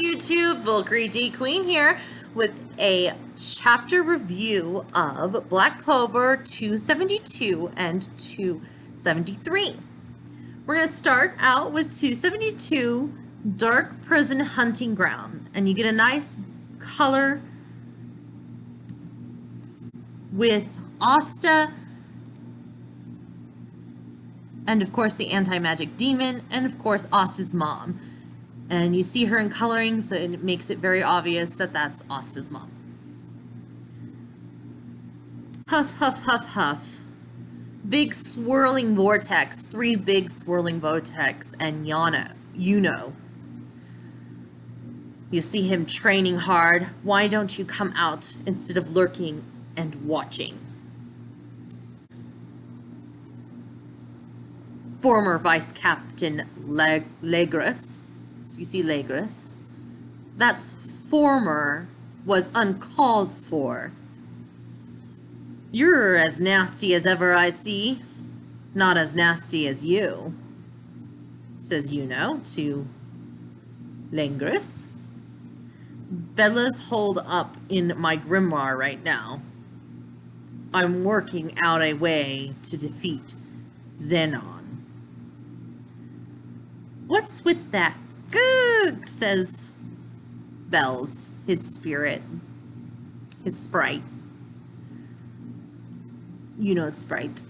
YouTube, Valkyrie D Queen here with a chapter review of Black Clover 272 and 273. We're going to start out with 272, Dark Prison Hunting Ground, and you get a nice color with Asta and of course the anti-magic demon, and of course Asta's mom. And you see her in coloring, so it makes it very obvious that that's Asta's mom. Huff, huff, huff, huff. Big swirling vortex, 3 big swirling vortex, and Yuno. You see him training hard. Why don't you come out instead of lurking and watching? Former Vice Captain Legris. You see Legris. That's former was uncalled for. You're as nasty as ever I see. Not as nasty as you, says Yuno to Legris. Bella's holed up in my grimoire right now. I'm working out a way to defeat Xenon. What's with that? Good, says Bells, his spirit, his sprite. Yuno's sprite.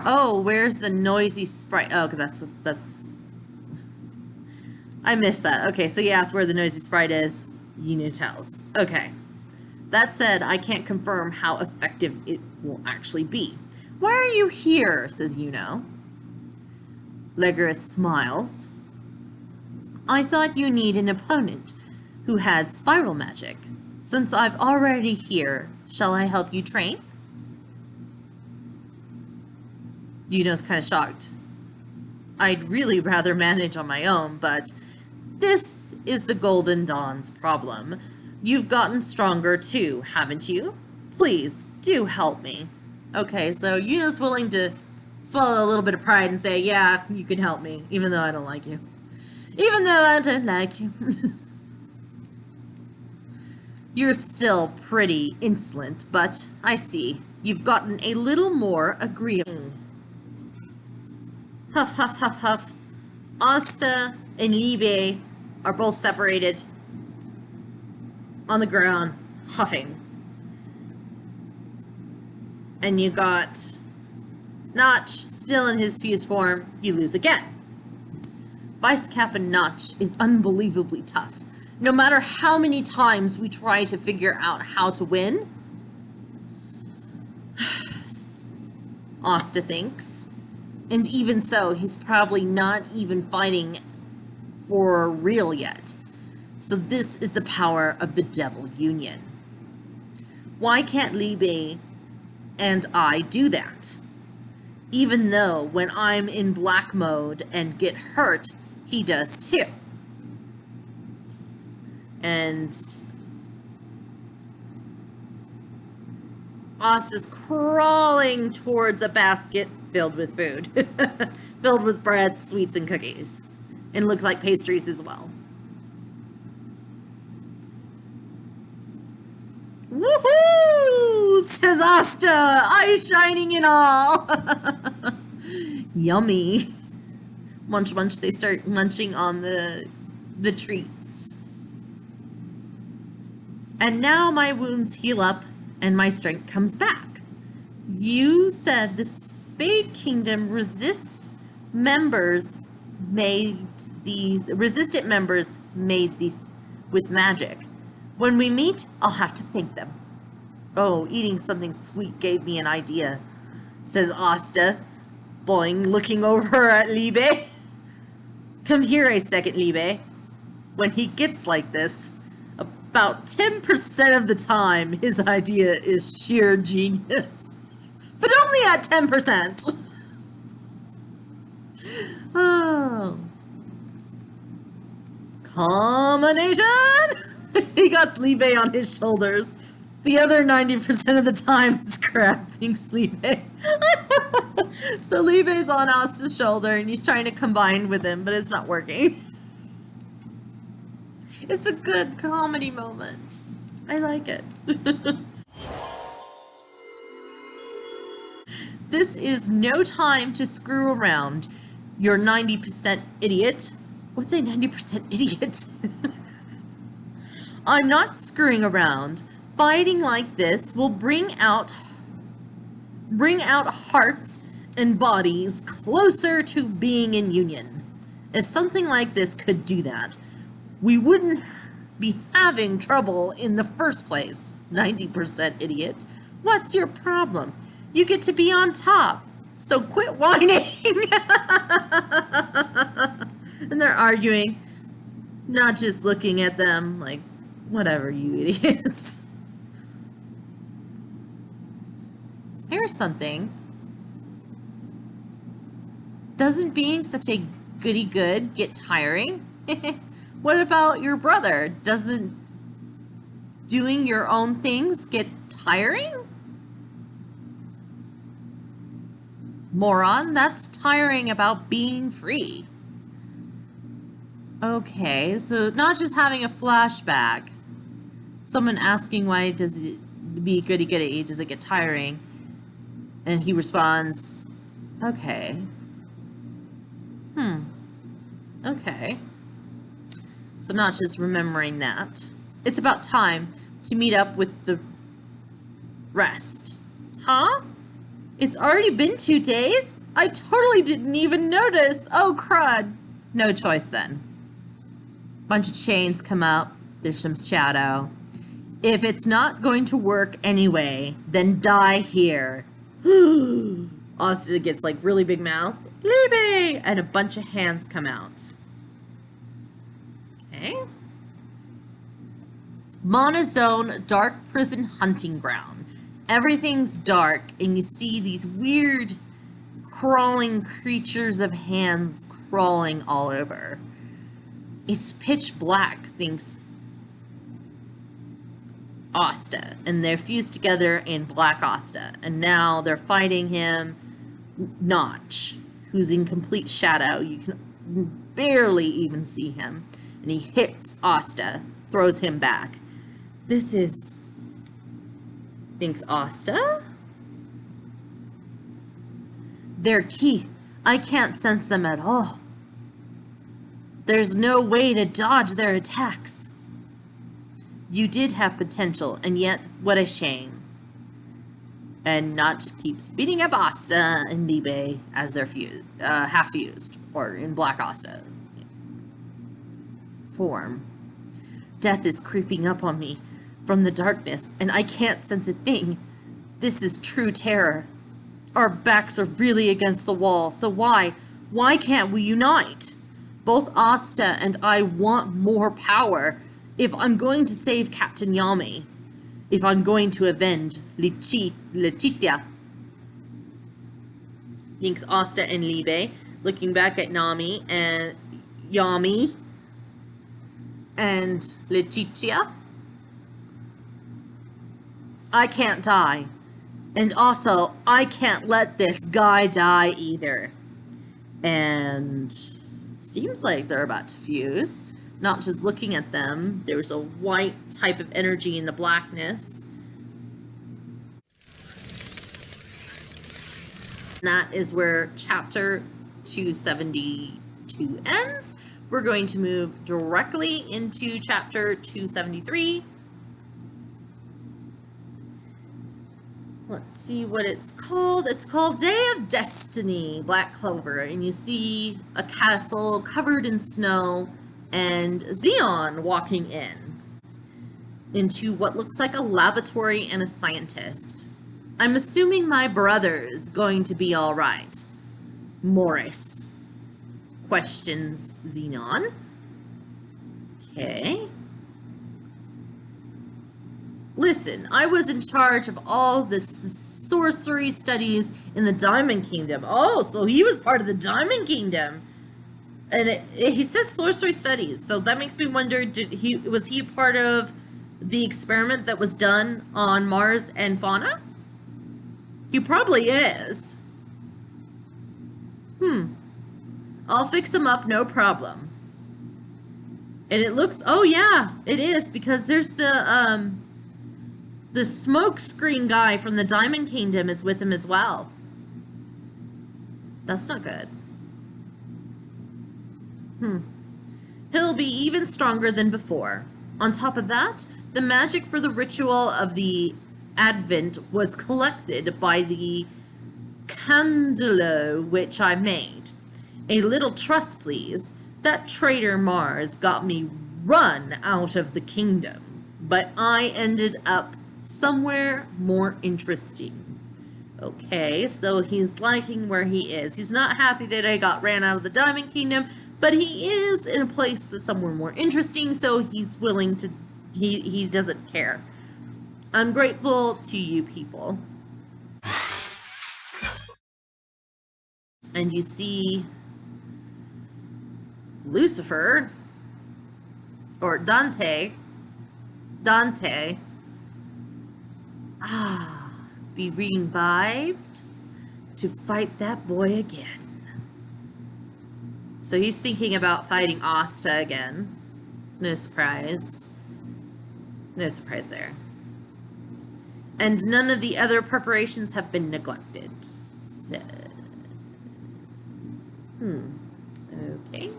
Oh, where's the noisy sprite? Oh, that's. I missed that. Okay, so you asked where the noisy sprite is. Yuno tells. Okay. That said, I can't confirm how effective it will actually be. Why are you here? Says Yuno. Legris smiles. I thought you need an opponent who had spiral magic. Since I'm already here, shall I help you train? Yuno's kind of shocked. I'd really rather manage on my own, but this is the Golden Dawn's problem. You've gotten stronger too, haven't you? Please, do help me. Okay, so Yuno's willing to swallow a little bit of pride and say, yeah, you can help me, even though I don't like you. Even though I don't like you. You're still pretty insolent, but I see. You've gotten a little more agreeable. Huff, huff, huff, huff. Asta and Liebe are both separated on the ground, huffing. And you got Notch still in his fused form. You lose again. Vice Captain Notch is unbelievably tough. No matter how many times we try to figure out how to win, Asta thinks. And even so, he's probably not even fighting for real yet. So this is the power of the Devil Union. Why can't Liebe and I do that? Even though when I'm in black mode and get hurt, he does too. And Asta's crawling towards a basket filled with food. Filled with bread, sweets, and cookies. And looks like pastries as well. Woohoo! Says Asta, eyes shining and all. Yummy. Munch, munch, they start munching on the treats. And now my wounds heal up and my strength comes back. You said the Spade Kingdom resistant members made these with magic. When we meet, I'll have to thank them. Oh, eating something sweet gave me an idea, says Asta, boing, looking over at Liebe. Come here a second, Liebe. When he gets like this, about 10% of the time, his idea is sheer genius. But only at 10%. Oh. Combination! He got Liebe on his shoulders. The other 90% of the time is crap, thinks Liebe. So Liebe's on Asta's shoulder and he's trying to combine with him, but it's not working. It's a good comedy moment. I like it. This is no time to screw around. You're 90% idiot. What's a 90% idiot? I'm not screwing around. Fighting like this will bring out hearts and bodies closer to being in union. If something like this could do that, we wouldn't be having trouble in the first place. 90% idiot. What's your problem? You get to be on top, so quit whining. And they're arguing, not just looking at them like, whatever, you idiots. Here's something. Doesn't being such a goody-good get tiring? What about your brother? Doesn't doing your own things get tiring? Moron, that's tiring about being free. Okay, so not just having a flashback. Someone asking why does it be goody-goody, does it get tiring? And he responds, okay. Okay. So not just remembering that. It's about time to meet up with the rest. Huh? It's already been 2 days? I totally didn't even notice. Oh, crud. No choice then. Bunch of chains come up. There's some shadow. If it's not going to work anyway, then die here. Asta gets like really big mouth. Liebe! And a bunch of hands come out. Okay. Monozone dark prison hunting ground. Everything's dark and you see these weird crawling creatures of hands crawling all over. It's pitch black, thinks Asta, and they're fused together in Black Asta, and now they're fighting him, Notch, who's in complete shadow. You can barely even see him, and he hits Asta, throws him back. This is, thinks Asta? They're key. I can't sense them at all. There's no way to dodge their attacks. You did have potential, and yet, what a shame. And Notch keeps beating up Asta and Liebe as they're half-fused, or in Black Asta form. Death is creeping up on me from the darkness, and I can't sense a thing. This is true terror. Our backs are really against the wall, so why can't we unite? Both Asta and I want more power. If I'm going to save Captain Yami, if I'm going to avenge Letitia, thinks Asta and Liebe, looking back at Yami and Letitia. I can't die. And also, I can't let this guy die either. And it seems like they're about to fuse. Not just looking at them, there's a white type of energy in the blackness. And that is where chapter 272 ends. We're going to move directly into chapter 273. Let's see what it's called. It's called Day of Destiny, Black Clover. And you see a castle covered in snow and Xeon walking into what looks like a laboratory and a scientist. I'm assuming my brother's going to be all right. Morris questions Xenon. Okay. Listen, I was in charge of all the sorcery studies in the Diamond Kingdom. Oh, so he was part of the Diamond Kingdom. And he says sorcery studies, so that makes me wonder, was he part of the experiment that was done on Mars and Fauna? He probably is. I'll fix him up, no problem. And it looks, oh yeah, it is, because there's the smoke screen guy from the Diamond Kingdom is with him as well. That's not good. He'll be even stronger than before. On top of that, the magic for the ritual of the Advent was collected by the Candelo which I made. A little trust, please. That traitor Mars got me run out of the kingdom, but I ended up somewhere more interesting. Okay, so he's liking where he is. He's not happy that I got ran out of the Diamond Kingdom, but he is in a place that's somewhere more interesting, so he's willing to, he doesn't care. I'm grateful to you people. And you see Lucifer, or Dante, be revived to fight that boy again. So he's thinking about fighting Asta again. No surprise. No surprise there. And none of the other preparations have been neglected. So, okay.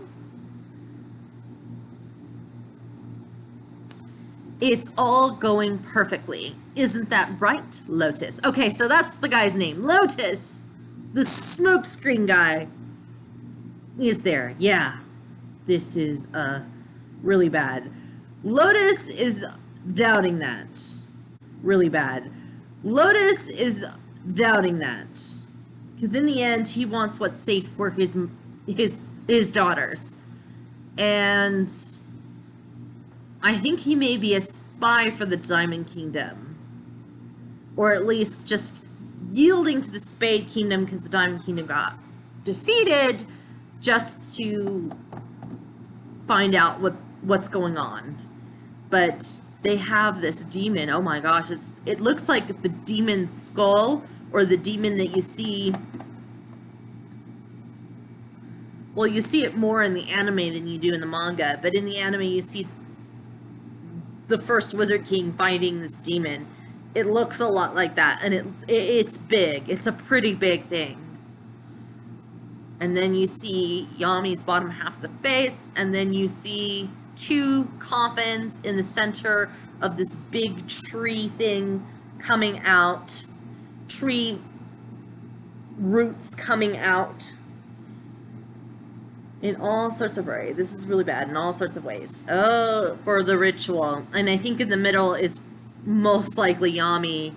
It's all going perfectly. Isn't that right, Lotus? Okay, so that's the guy's name. Lotus! The smokescreen guy. Is there? Yeah. This is, really bad. Lotus is doubting that. Really bad. Lotus is doubting that. Because in the end, he wants what's safe for his daughters. And I think he may be a spy for the Diamond Kingdom. Or at least just yielding to the Spade Kingdom because the Diamond Kingdom got defeated just to find out what's going on. But they have this demon. Oh my gosh, it looks like the demon skull, or the demon that you see. Well, you see it more in the anime than you do in the manga, but in the anime you see the first Wizard King fighting this demon. It looks a lot like that, and it's big. It's a pretty big thing. And then you see Yami's bottom half of the face, and then you see two coffins in the center of this big tree thing coming out. Tree roots coming out. In all sorts of ways. This is really bad in all sorts of ways. Oh, for the ritual. And I think in the middle is most likely Yami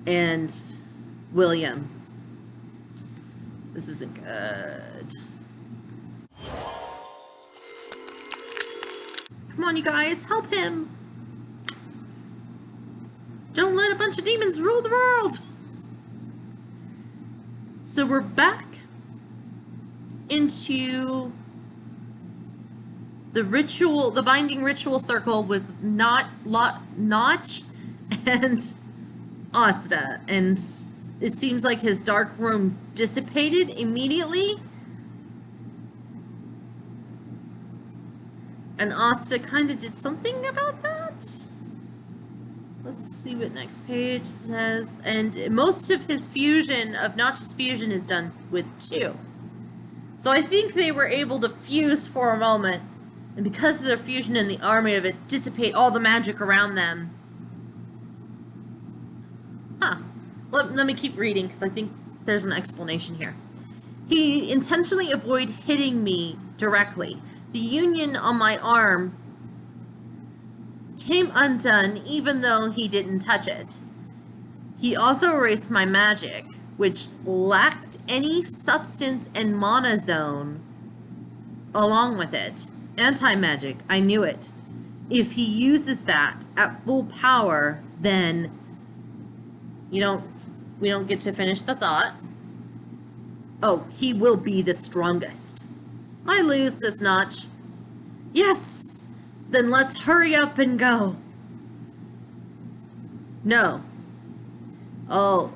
and William. This isn't good. Come on, you guys. Help him. Don't let a bunch of demons rule the world. So we're back into the ritual, the binding ritual circle with Notch and Asta, and it seems like his dark room dissipated immediately, and Asta kind of did something about that. Let's see what next page says. And most of his fusion, of Notch's fusion, is done with 2. So I think they were able to fuse for a moment, and because of their fusion and the army of it, dissipate all the magic around them. Let me keep reading, because I think there's an explanation here. He intentionally avoided hitting me directly. The union on my arm came undone, even though he didn't touch it. He also erased my magic, which lacked any substance and mana zone along with it. Anti-magic, I knew it. If he uses that at full power, then we don't get to finish the thought. Oh, he will be the strongest. I lose this Notch. Yes! Then let's hurry up and go. No. Oh.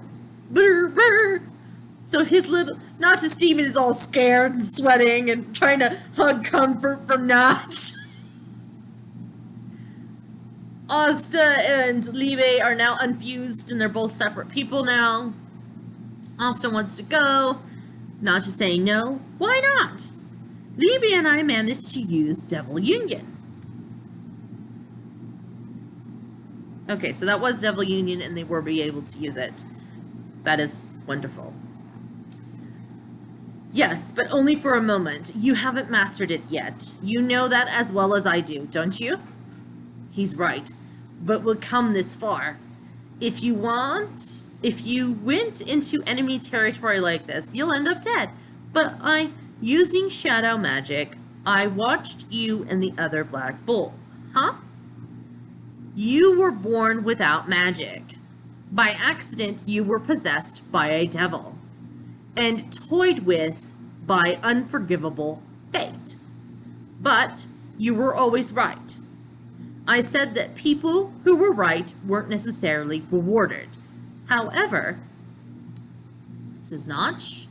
Brr, brr. So his little Notch's demon is all scared and sweating and trying to hug comfort from Notch. Asta and Liebe are now unfused and they're both separate people now. Asta wants to go. Notch is saying no. Why not? Liebe and I managed to use Devil Union. Okay, so that was Devil Union and they were able to use it. That is wonderful. Yes, but only for a moment. You haven't mastered it yet. You know that as well as I do, don't you? He's right, but we'll come this far. If you went into enemy territory like this, you'll end up dead. But using shadow magic, I watched you and the other Black Bulls. Huh? You were born without magic. By accident, you were possessed by a devil and toyed with by unforgivable fate. But you were always right. I said that people who were right weren't necessarily rewarded. However, says Notch,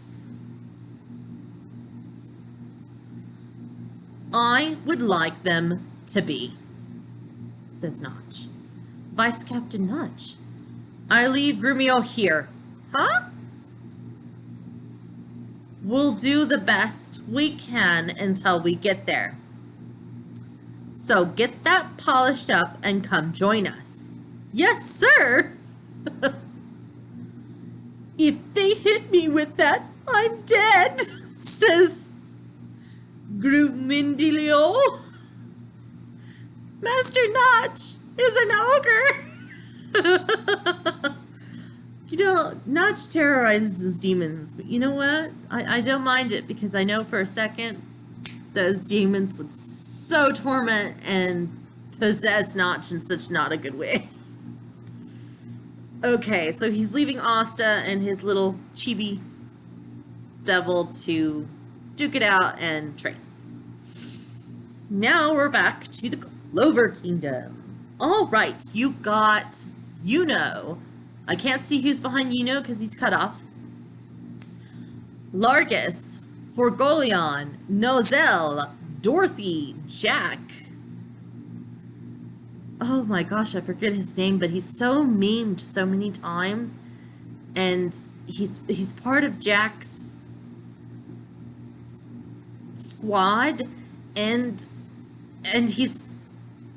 I would like them to be, says Notch. Vice Captain Notch, I leave Grumio here. Huh? We'll do the best we can until we get there. So get that polished up and come join us. Yes, sir! If they hit me with that, I'm dead, says Grumindilio. Master Notch is an ogre. You know, Notch terrorizes his demons, but you know what? I don't mind it because I know for a second those demons would so torment and possess Notch in such not a good way. Okay, so he's leaving Asta and his little chibi devil to duke it out and train. Now we're back to the Clover Kingdom. All right, you got Yuno. I can't see who's behind Yuno because he's cut off. Largus, Forgolion, Nozel, Dorothy, Jack. Oh my gosh, I forget his name, but he's so memed so many times. And he's part of Jack's squad. And he's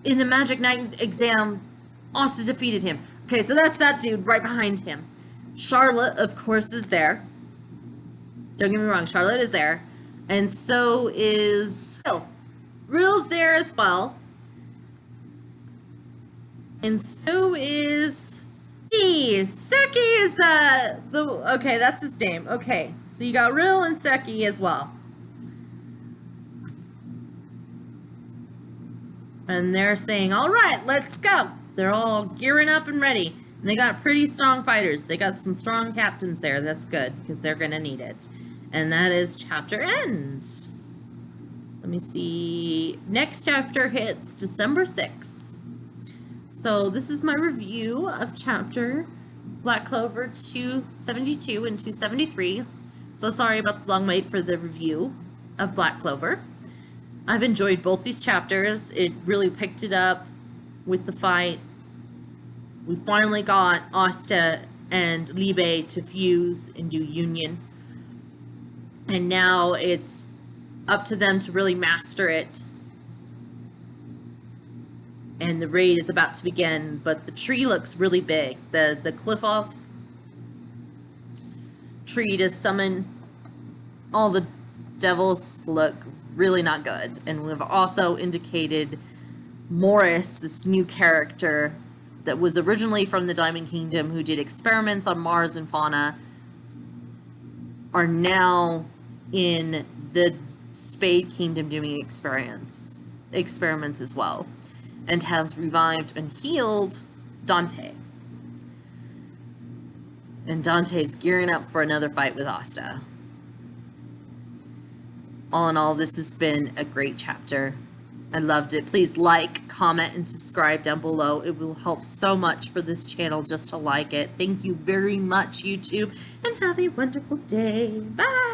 in the Magic Knight exam. Asta defeated him. Okay, so that's that dude right behind him. Charlotte, of course, is there. Don't get me wrong, Charlotte is there. And so is Rill. Rill's there as well. And so is Seki is the okay, that's his name. Okay, so you got Rill and Seki as well. And they're saying, all right, let's go. They're all gearing up and ready. And they got pretty strong fighters. They got some strong captains there. That's good, because they're going to need it. And that is chapter end. Let me see. Next chapter hits December 6th. So this is my review of chapter Black Clover 272 and 273. So sorry about the long wait for the review of Black Clover. I've enjoyed both these chapters. It really picked it up with the fight. We finally got Asta and Liebe to fuse and do union. And now it's up to them to really master it. And the raid is about to begin, but the tree looks really big. The cliff-off tree to summon all the devils look really not good. And we've also indicated Morris, this new character that was originally from the Diamond Kingdom who did experiments on Mars and Fauna, are now in the Spade Kingdom doing experiments as well, and has revived and healed Dante. And Dante's gearing up for another fight with Asta. All in all, this has been a great chapter. I loved it. Please like, comment, and subscribe down below. It will help so much for this channel just to like it. Thank you very much, YouTube, and have a wonderful day. Bye!